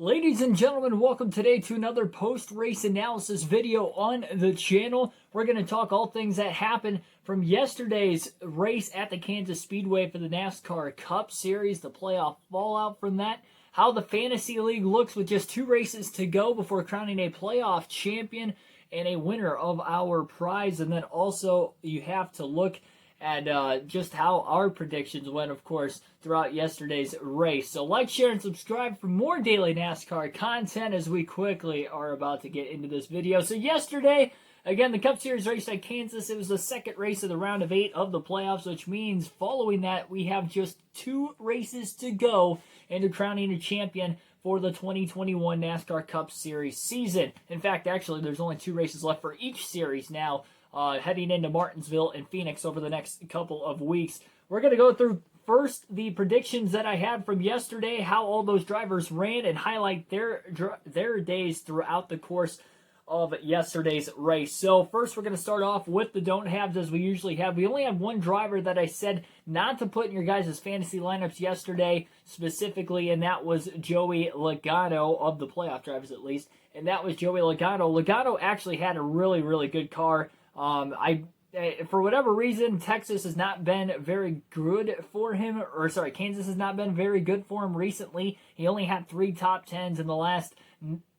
Ladies and gentlemen, welcome today to another post-race analysis video on the channel. We're going to talk all things that happened from yesterday's race at the Kansas Speedway for the NASCAR Cup Series, the playoff fallout from that, how the Fantasy League looks with just 2 races to go before crowning a playoff champion and a winner of our prize, and then also you have to look at just how our predictions went, of course, throughout yesterday's race. So like, share, and subscribe for more daily NASCAR content as we quickly are about to get into this video. So yesterday, again, the Cup Series race at Kansas, it was the second race of the round of 8 of the playoffs, which means following that, we have just 2 races to go into crowning a champion for the 2021 NASCAR Cup Series season. In fact, actually, there's only 2 races left for each series now, heading into Martinsville and Phoenix over the next couple of weeks. We're going to go through first the predictions that I had from yesterday, how all those drivers ran, and highlight their days throughout the course of yesterday's race. So first, we're going to start off with the don't haves as we usually have. We only have one driver that I said not to put in your guys' fantasy lineups yesterday specifically, and that was Joey Logano, of the playoff drivers at least, and that was Joey Logano. Logano actually had a really, really good car. For whatever reason, Texas has not been very good for him, Kansas has not been very good for him recently. He only had 3 top 10s in the last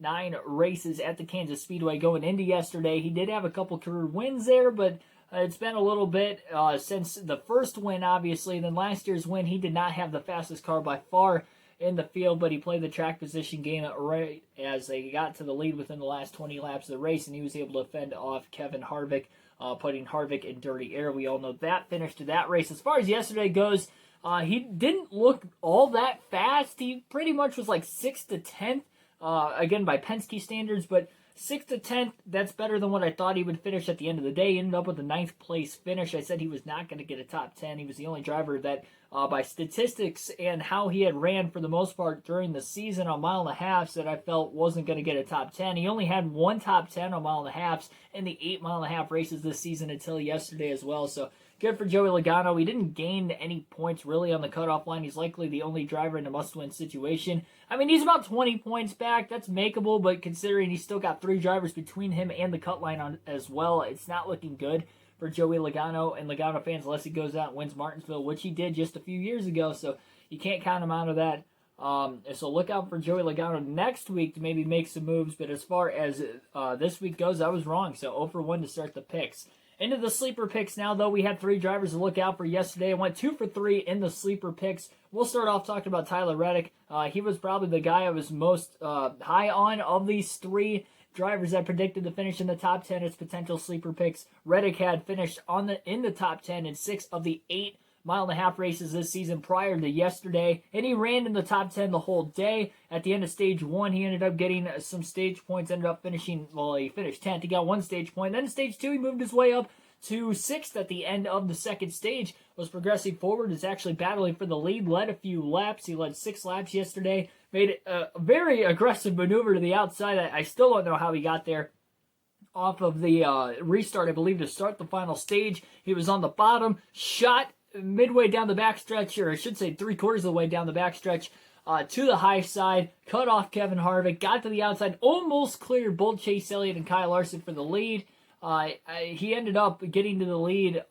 9 races at the Kansas Speedway going into yesterday. He did have a couple career wins there, but it's been a little bit since the first win, obviously. Then last year's win, he did not have the fastest car by far in the field, but he played the track position game right as they got to the lead within the last 20 laps of the race, and he was able to fend off Kevin Harvick, putting Harvick in dirty air. We all know that finish to that race. As far as yesterday goes, he didn't look all that fast. He pretty much was like 6th to 10th, again by Penske standards, but 6th to 10th, that's better than what I thought he would finish at the end of the day. He ended up with a 9th place finish. I said he was not going to get a top 10. He was the only driver that, by statistics and how he had ran for the most part during the season on mile and a halves, that I felt wasn't going to get a top 10. He only had 1 top 10 on mile and a halves in the 8 mile and a half races this season until yesterday as well. So good for Joey Logano. He didn't gain any points really on the cutoff line. He's likely the only driver in a must-win situation. I mean, he's about 20 points back. That's makeable, but considering he's still got 3 drivers between him and the cut line on as well, it's not looking good for Joey Logano and Logano fans unless he goes out and wins Martinsville, which he did just a few years ago, so you can't count him out of that. So look out for Joey Logano next week to maybe make some moves, but as far as this week goes, I was wrong, so 0 for 1 to start the picks. Into the sleeper picks now, though. We had 3 drivers to look out for yesterday. I went 2 for 3 in the sleeper picks. We'll start off talking about Tyler Reddick. He was probably the guy I was most high on of these 3 drivers that predicted to finish in the top 10 as potential sleeper picks. Reddick had finished in the top 10 in 6 of the 8 mile and a half races this season prior to yesterday, and he ran in the top 10 the whole day. At the end of stage 1, he ended up getting some stage points, ended up finishing, well, he finished 10th, he got 1 stage point. Then in stage 2, he moved his way up to 6th at the end of the second stage, was progressing forward, is actually battling for the lead, led a few laps. He led 6 laps yesterday, made a very aggressive maneuver to the outside. I still don't know how he got there off of the restart, I believe, to start the final stage. He was on the bottom, shot midway down the backstretch, or I should say 3/4 of the way down the backstretch, to the high side, cut off Kevin Harvick, got to the outside, almost cleared both Chase Elliott and Kyle Larson for the lead. He ended up getting to the lead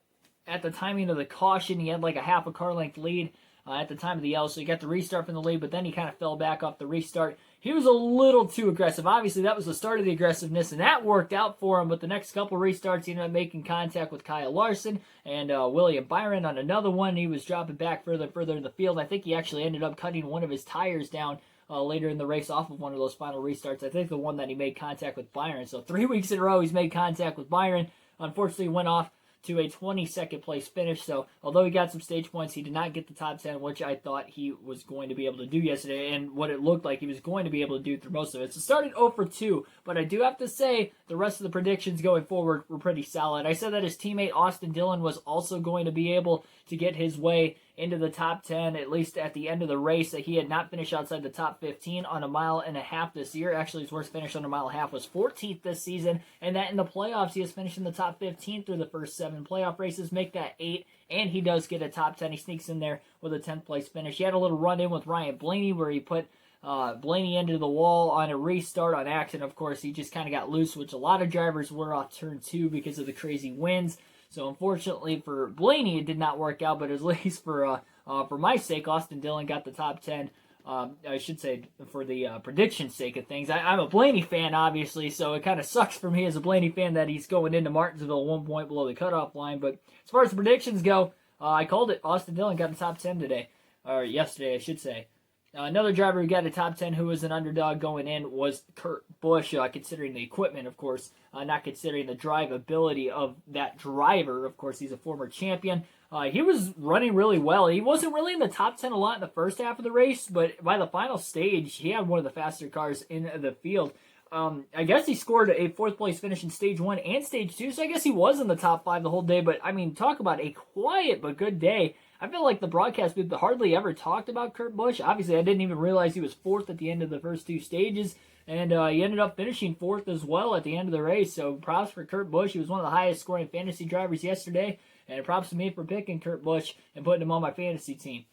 at the timing of the caution. He had like a half a car length lead at the time of the yellow, so he got the restart from the lead, but then he kind of fell back off the restart. He was a little too aggressive. Obviously, that was the start of the aggressiveness, and that worked out for him, but the next couple restarts, he ended up making contact with Kyle Larson and William Byron on another one. He was dropping back further and further in the field. I think he actually ended up cutting one of his tires down later in the race off of one of those final restarts. I think the one that he made contact with Byron. So 3 weeks in a row he's made contact with Byron. Unfortunately, went off to a 22nd place finish. So although he got some stage points, he did not get the top 10, which I thought he was going to be able to do yesterday, and what it looked like he was going to be able to do through most of it. So started 0 for 2, but I do have to say the rest of the predictions going forward were pretty solid. I said that his teammate Austin Dillon was also going to be able to get his way into the top 10, at least at the end of the race. That he had not finished outside the top 15 on a mile and a half this year. Actually, his worst finish on a mile and a half was 14th this season, and that in the playoffs, he has finished in the top 15 through the first 7 playoff races, make that 8, and he does get a top 10. He sneaks in there with a 10th place finish. He had a little run-in with Ryan Blaney where he put Blaney into the wall on a restart on accident. Of course, he just kind of got loose, which a lot of drivers were off turn 2 because of the crazy winds. So unfortunately for Blaney, it did not work out, but at least for my sake, Austin Dillon got the top 10. I should say for the prediction sake of things. I'm a Blaney fan, obviously, so it kind of sucks for me as a Blaney fan that he's going into Martinsville 1 point below the cutoff line. But as far as the predictions go, I called it. Austin Dillon got the top 10 today, or yesterday, I should say. Another driver who got a top 10 who was an underdog going in was Kurt Busch, considering the equipment, of course, not considering the drive ability of that driver. Of course, he's a former champion. He was running really well. He wasn't really in the top 10 a lot in the first half of the race, but by the final stage, he had one of the faster cars in the field. I guess he scored a 4th place finish in stage 1 and stage 2, so I guess he was in the top 5 the whole day. But, I mean, talk about a quiet but good day. I feel like the broadcast booth hardly ever talked about Kurt Busch. Obviously, I didn't even realize he was 4th at the end of the first 2 stages, and he ended up finishing 4th as well at the end of the race. So props for Kurt Busch. He was one of the highest scoring fantasy drivers yesterday, and props to me for picking Kurt Busch and putting him on my fantasy team.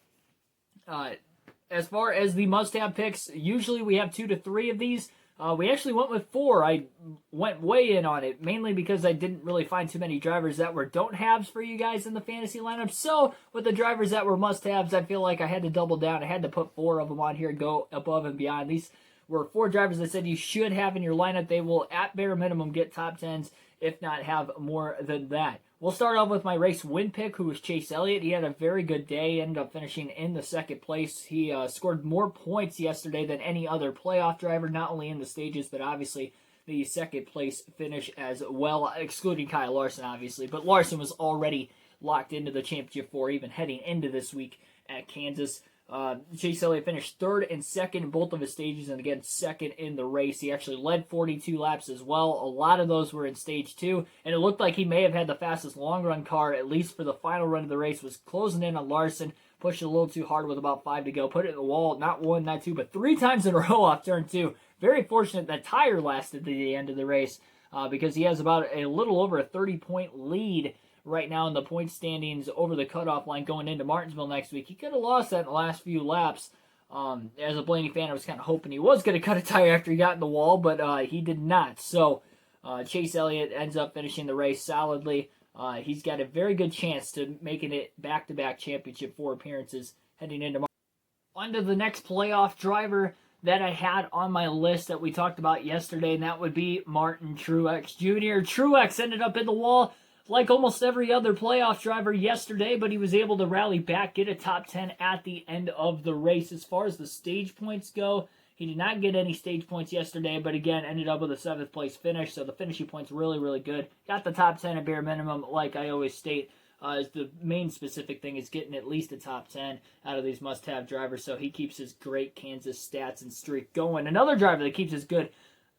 As far as the must-have picks, usually we have 2 to 3 of these. We actually went with 4. I went way in on it, mainly because I didn't really find too many drivers that were don't-haves for you guys in the fantasy lineup. So, with the drivers that were must-haves, I feel like I had to double down. I had to put 4 of them on here and go above and beyond. These were 4 drivers I said you should have in your lineup. They will, at bare minimum, get top 10s, if not have more than that. We'll start off with my race win pick, who was Chase Elliott. He had a very good day, ended up finishing in the 2nd place. He scored more points yesterday than any other playoff driver, not only in the stages, but obviously the 2nd place finish as well, excluding Kyle Larson, obviously. But Larson was already locked into the championship 4, even heading into this week at Kansas. Chase Elliott finished 3rd and 2nd in both of his stages, and again 2nd in the race. He actually led 42 laps as well. A lot of those were in stage 2, and it looked like he may have had the fastest long run car, at least for the final run of the race. Was closing in on Larson, pushed it a little too hard with about 5 to go, put it in the wall, not 1, not 2, but 3 times in a row off turn 2. Very fortunate that tire lasted to the end of the race, because he has about a little over a 30-point lead right now in the point standings over the cutoff line going into Martinsville next week. He could have lost that in the last few laps. As a Blaney fan, I was kind of hoping he was going to cut a tire after he got in the wall, but he did not. So Chase Elliott ends up finishing the race solidly. He's got a very good chance to making it back-to-back championship 4 appearances heading into Martinsville. On to the next playoff driver that I had on my list that we talked about yesterday, and that would be Martin Truex Jr. Truex ended up in the wall like almost every other playoff driver yesterday, but he was able to rally back, get a top 10 at the end of the race. As far as the stage points go, he did not get any stage points yesterday, but again, ended up with a 7th place finish, so the finishing points really, really good. Got the top 10 at bare minimum, like I always state. The main specific thing is getting at least a top 10 out of these must-have drivers, so he keeps his great Kansas stats and streak going. Another driver that keeps his good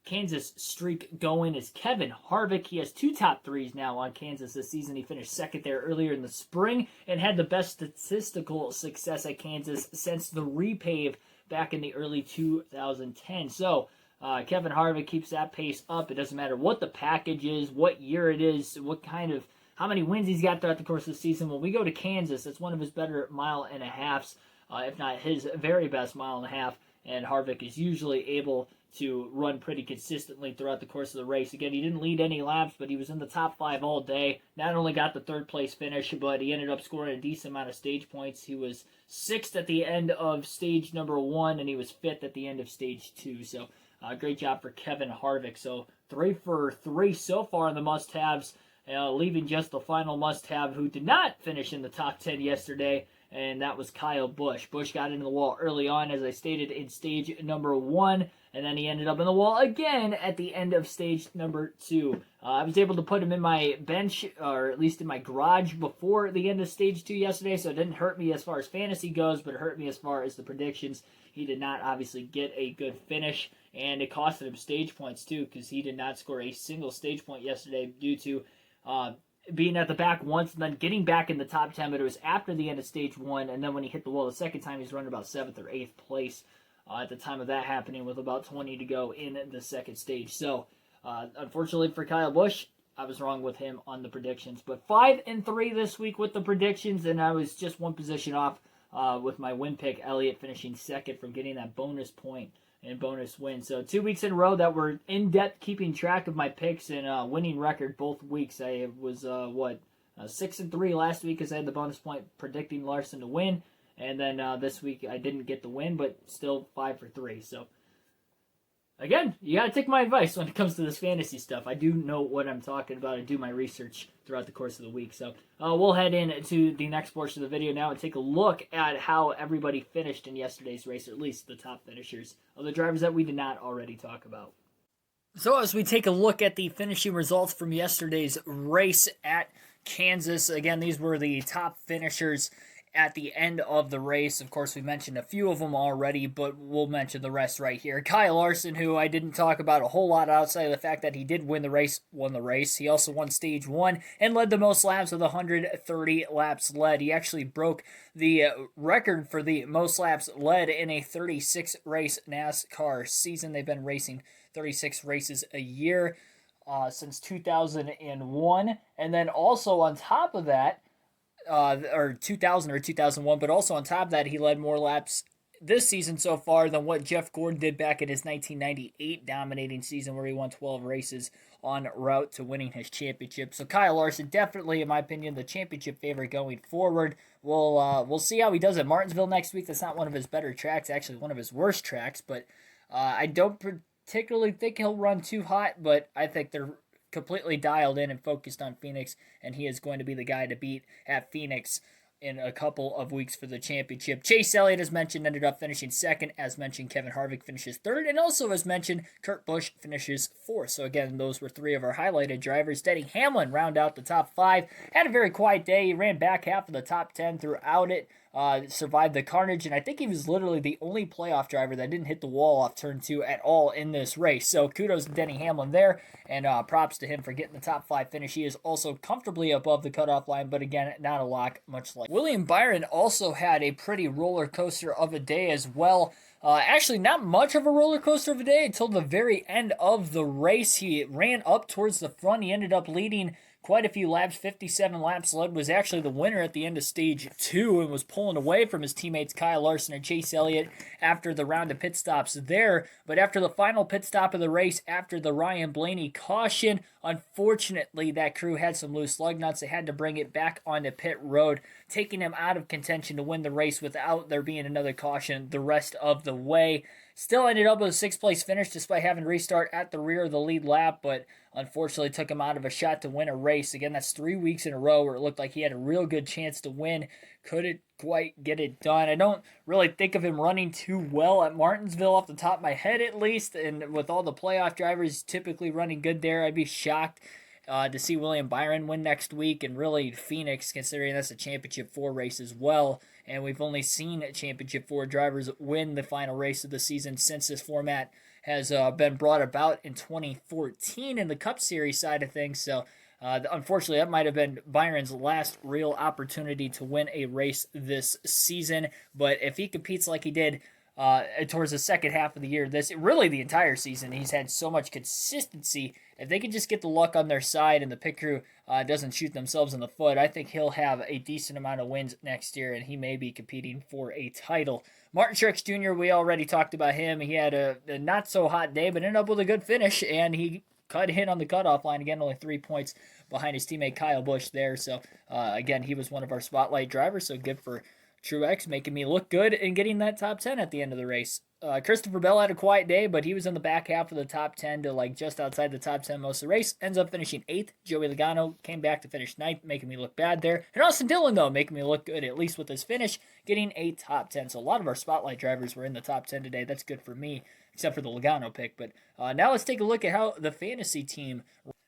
Kansas streak going is Kevin Harvick. He has 2 top 3s now on Kansas this season. He finished 2nd there earlier in the spring and had the best statistical success at Kansas since the repave back in the early 2010. So Kevin Harvick keeps that pace up. It doesn't matter what the package is, what year it is, how many wins he's got throughout the course of the season. When we go to Kansas, it's one of his better mile and a halves, if not his very best mile and a half. And Harvick is usually able to run pretty consistently throughout the course of the race. Again, he didn't lead any laps, but he was in the top 5 all day. Not only got the 3rd place finish, but he ended up scoring a decent amount of stage points. He was 6th at the end of stage number 1, and he was 5th at the end of stage 2. So, great job for Kevin Harvick. So, 3 for 3 so far in the must-haves, leaving just the final must-have who did not finish in the top 10 yesterday, and that was Kyle Busch. Busch got into the wall early on, as I stated, in stage number 1, and then he ended up in the wall again at the end of stage number 2. I was able to put him in my bench, or at least in my garage, before the end of stage 2 yesterday, so it didn't hurt me as far as fantasy goes, but it hurt me as far as the predictions. He did not obviously get a good finish, and it costed him stage points too, because he did not score a single stage point yesterday due to being at the back once and then getting back in the top 10, but it was after the end of stage 1, and then when he hit the wall the second time, he's running about 7th or 8th place at the time of that happening, with about 20 to go in the second stage. So, unfortunately for Kyle Busch, I was wrong with him on the predictions. But 5 and 3 this week with the predictions, and I was just one position off with my win pick, Elliot finishing second from getting that bonus point and bonus win. So 2 weeks in a row that we're in depth keeping track of my picks and winning record both weeks. I was 6-3 last week because I had the bonus point predicting Larson to win, and then this week I didn't get the win, but still 5-3. So again, you gotta take my advice when it comes to this fantasy stuff. I do know what I'm talking about. I do my research throughout the course of the week. So we'll head into the next portion of the video now and take a look at how everybody finished in yesterday's race, or at least the top finishers of the drivers that we did not already talk about. So as we take a look at the finishing results from yesterday's race at Kansas, again, these were the top finishers at the end of the race. Of course, we mentioned a few of them already, but we'll mention the rest right here. Kyle Larson, who I didn't talk about a whole lot outside of the fact that he did win the race, won the race. He also won stage 1 and led the most laps with 130 laps led. He actually broke the record for the most laps led in a 36-race NASCAR season. They've been racing 36 races a year since 2001. And then also on top of that, or 2000 or 2001, but also on top of that, he led more laps this season so far than what Jeff Gordon did back in his 1998 dominating season where he won 12 races en route to winning his championship. So Kyle Larson, definitely, in my opinion, the championship favorite going forward. We'll see how he does at Martinsville next week. That's not one of his better tracks, actually one of his worst tracks, but I don't particularly think he'll run too hot, but I think they're completely dialed in and focused on Phoenix, and he is going to be the guy to beat at Phoenix in a couple of weeks for the championship. Chase Elliott, as mentioned, ended up finishing second. As mentioned, Kevin Harvick finishes third, and also, as mentioned, Kurt Busch finishes fourth. So again, those were three of our highlighted drivers. Denny Hamlin round out the top 5. Had a very quiet day. He ran back half of the top 10 throughout it. Survived the carnage, and I think he was literally the only playoff driver that didn't hit the wall off turn 2 at all in this race. So kudos to Denny Hamlin there, and props to him for getting the top 5 finish. He is also comfortably above the cutoff line, but again, not a lock, much like William Byron also had a pretty roller coaster of a day as well. Actually, not much of a roller coaster of a day until the very end of the race. He ran up towards the front. He ended up leading quite a few laps, 57 laps led, was actually the winner at the end of stage 2 and was pulling away from his teammates Kyle Larson and Chase Elliott after the round of pit stops there. But after the final pit stop of the race, after the Ryan Blaney caution, unfortunately that crew had some loose lug nuts. They had to bring it back onto pit road, taking him out of contention to win the race without there being another caution the rest of the way. Still ended up with a 6th place finish despite having to restart at the rear of the lead lap, but unfortunately took him out of a shot to win a race. Again, that's 3 weeks in a row where it looked like he had a real good chance to win. Couldn't quite get it done. I don't really think of him running too well at Martinsville off the top of my head at least, and with all the playoff drivers typically running good there, I'd be shocked to see William Byron win next week, and really Phoenix, considering that's a Championship 4 race as well. And we've only seen Championship 4 drivers win the final race of the season since this format has been brought about in 2014 in the Cup Series side of things. So unfortunately, that might have been Byron's last real opportunity to win a race this season. But if he competes like he did towards the second half of the year, really the entire season, he's had so much consistency. If they could just get the luck on their side and the pit crew doesn't shoot themselves in the foot, I think he'll have a decent amount of wins next year, and he may be competing for a title. Martin Trex Jr., we already talked about him. He had a not-so-hot day, but ended up with a good finish, and he cut in on the cutoff line. Again, only 3 points behind his teammate Kyle Busch there. So, again, he was one of our spotlight drivers, so good for Truex, making me look good and getting that top 10 at the end of the race. Christopher Bell had a quiet day, but he was in the back half of the top 10 to just outside the top 10 most of the race. Ends up finishing 8th. Joey Logano came back to finish 9th, making me look bad there. And Austin Dillon, though, making me look good, at least with his finish, getting a top 10. So a lot of our spotlight drivers were in the top 10 today. That's good for me, except for the Logano pick. But now let's take a look at how the fantasy team.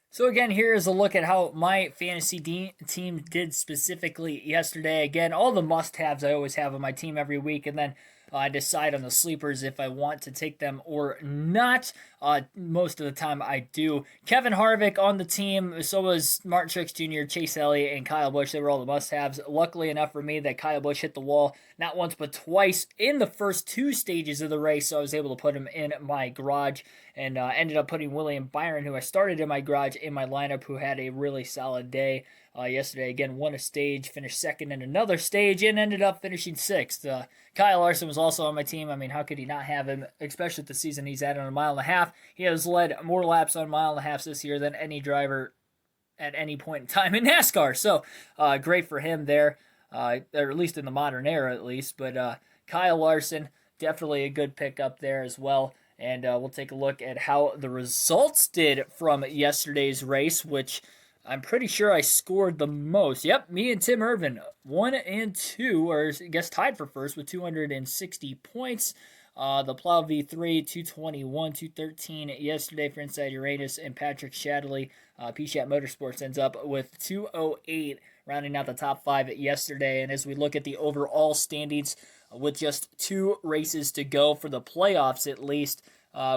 So again, here is a look at how my fantasy team did specifically yesterday. Again, all the must-haves I always have on my team every week, and then I decide on the sleepers if I want to take them or not. Most of the time I do. Kevin Harvick on the team, so was Martin Truex Jr., Chase Elliott, and Kyle Busch. They were all the must-haves. Luckily enough for me that Kyle Busch hit the wall not once but twice in the first 2 stages of the race, so I was able to put him in my garage, and ended up putting William Byron, who I started in my garage, in my lineup, who had a really solid day. yesterday. Again, won a stage, finished second in another stage, and ended up finishing sixth. Kyle Larson was also on my team. I mean, how could he not have him, especially with the season he's at on a mile and a half? He has led more laps on mile and a half this year than any driver at any point in time in NASCAR. So great for him there, or at least in the modern era, at least. But Kyle Larson, definitely a good pick up there as well. And we'll take a look at how the results did from yesterday's race, which I'm pretty sure I scored the most. Yep, me and Tim Irvin, 1 and 2, or I guess tied for first with 260 points. The Plow V3, 221, 213 yesterday for Inside Uranus, and Patrick Shadley, P-Shat Motorsports, ends up with 208, rounding out the top 5 yesterday. And as we look at the overall standings, with just 2 races to go for the playoffs at least,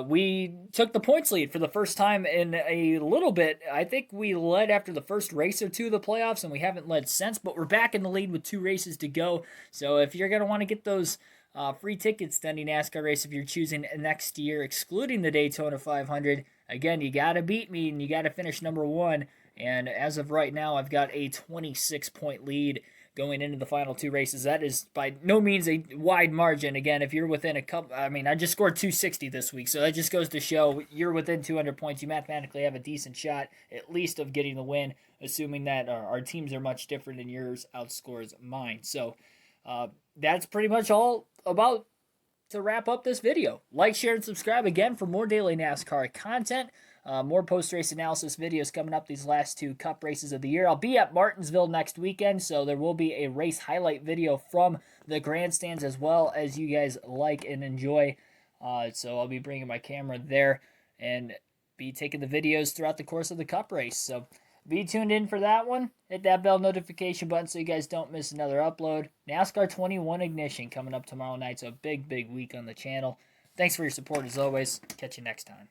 we took the points lead for the first time in a little bit. I think we led after the first race or two of the playoffs, and we haven't led since, but we're back in the lead with 2 races to go. So if you're going to want to get those free tickets to any NASCAR race, if you're choosing next year, excluding the Daytona 500, again, you got to beat me and you got to finish number 1. And as of right now, I've got a 26-point lead going into the final 2 races. That is by no means a wide margin. Again, if you're within a couple, I mean, I just scored 260 this week, so that just goes to show you're within 200 points. You mathematically have a decent shot, at least, of getting the win, assuming that our teams are much different and yours outscores mine. So that's pretty much all about to wrap up this video. Like, share, and subscribe again for more daily NASCAR content. More post-race analysis videos coming up these last 2 Cup races of the year. I'll be at Martinsville next weekend, so there will be a race highlight video from the grandstands as well, as you guys like and enjoy. So I'll be bringing my camera there and be taking the videos throughout the course of the Cup race. So be tuned in for that one. Hit that bell notification button so you guys don't miss another upload. NASCAR 21 Ignition coming up tomorrow night, so a big, big week on the channel. Thanks for your support as always. Catch you next time.